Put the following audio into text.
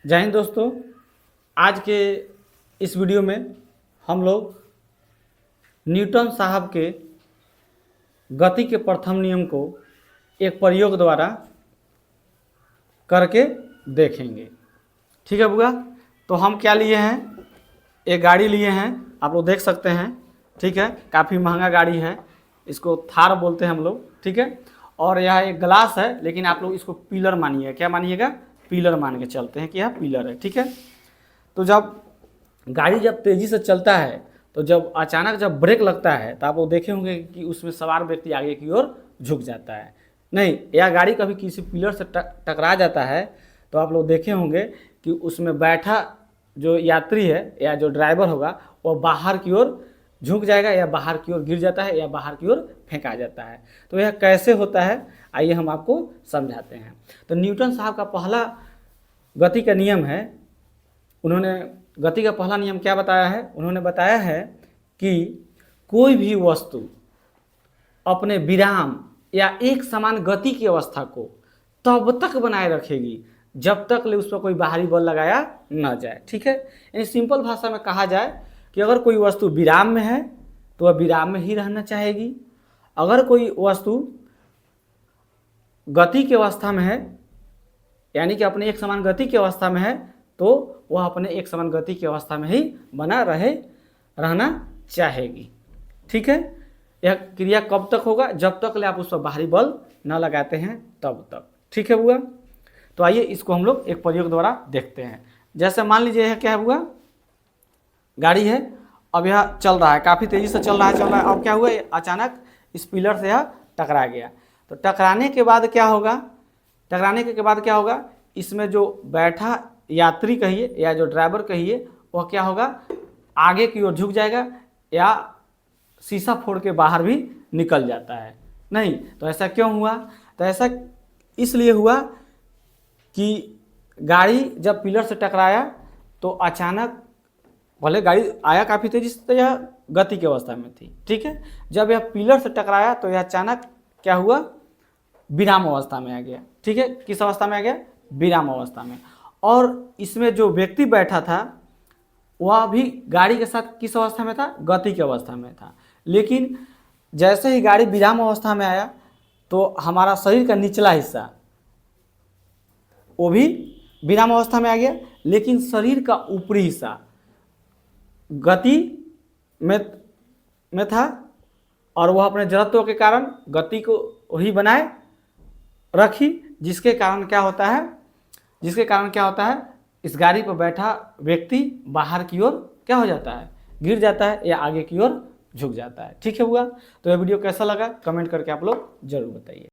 जय हिंद दोस्तों। आज के इस वीडियो में हम लोग न्यूटन साहब के गति के प्रथम नियम को एक प्रयोग द्वारा करके देखेंगे। ठीक है बुआ। तो हम क्या लिए हैं, एक गाड़ी लिए हैं, आप लोग देख सकते हैं। ठीक है, काफ़ी महंगा गाड़ी है, इसको थार बोलते हैं हम लोग। ठीक है, और यह एक ग्लास है, लेकिन आप लोग इसको पिलर मानिए। क्या मानिएगा? पिलर मान के चलते हैं कि यह पिलर है। ठीक है, तो जब गाड़ी जब तेज़ी से चलता है तो जब अचानक जब ब्रेक लगता है तो आप लोग देखे होंगे कि उसमें सवार व्यक्ति आगे की ओर झुक जाता है। नहीं, यह गाड़ी कभी किसी पिलर से टकरा जाता है तो आप लोग देखे होंगे कि उसमें बैठा जो यात्री है या जो ड्राइवर होगा वह बाहर की ओर झुक जाएगा या बाहर की ओर गिर जाता है या बाहर की ओर फेंका जाता है। तो यह कैसे होता है, आइए हम आपको समझाते हैं। तो न्यूटन साहब का पहला गति का नियम है। उन्होंने गति का पहला नियम क्या बताया है? उन्होंने बताया है कि कोई भी वस्तु अपने विराम या एक समान गति की अवस्था को तब तक बनाए रखेगी जब तक ले उस पर कोई बाहरी बल लगाया न जाए। ठीक है, यानी सिंपल भाषा में कहा जाए कि अगर कोई वस्तु विराम में है तो वह विराम में ही रहना चाहेगी। अगर कोई वस्तु गति की अवस्था में है, यानी कि अपने एक समान गति की अवस्था में है, तो वह अपने एक समान गति की अवस्था में ही बना रहना चाहेगी। ठीक है, यह क्रिया कब तक होगा? जब तक ले आप उस पर बाहरी बल न लगाते हैं तब तक। ठीक है बुआ। तो आइए इसको हम लोग एक प्रयोग द्वारा देखते हैं। जैसे मान लीजिए यह क्या है बुआ, गाड़ी है, अब यह चल रहा है, काफ़ी तेज़ी से चल रहा है। अब क्या हुआ, अचानक इस पिलर से यह टकरा गया। तो टकराने के बाद क्या होगा, इसमें जो बैठा यात्री कहिए या जो ड्राइवर कहिए वह क्या होगा, आगे की ओर झुक जाएगा या शीशा फोड़ के बाहर भी निकल जाता है। नहीं, तो ऐसा क्यों हुआ? तो ऐसा इसलिए हुआ कि गाड़ी जब पिलर से टकराया तो अचानक, भले गाड़ी आया काफ़ी तेज़ी से, तो यह गति की अवस्था में थी। ठीक है, जब यह पिलर से टकराया तो यह अचानक क्या हुआ, विराम अवस्था में आ गया। ठीक है, किस अवस्था में आ गया? विराम अवस्था में। और इसमें जो व्यक्ति बैठा था वह भी गाड़ी के साथ किस अवस्था में था? गति की अवस्था में था। लेकिन जैसे ही गाड़ी विराम अवस्था में आया तो हमारा शरीर का निचला हिस्सा वो भी विराम अवस्था में आ गया, लेकिन शरीर का ऊपरी हिस्सा गति में था और वह अपने जड़त्व के कारण गति को वही बनाए रखी, जिसके कारण क्या होता है, इस गाड़ी पर बैठा व्यक्ति बाहर की ओर क्या हो जाता है, गिर जाता है या आगे की ओर झुक जाता है। ठीक है हुआ। तो यह वीडियो कैसा लगा कमेंट करके आप लोग जरूर बताइए।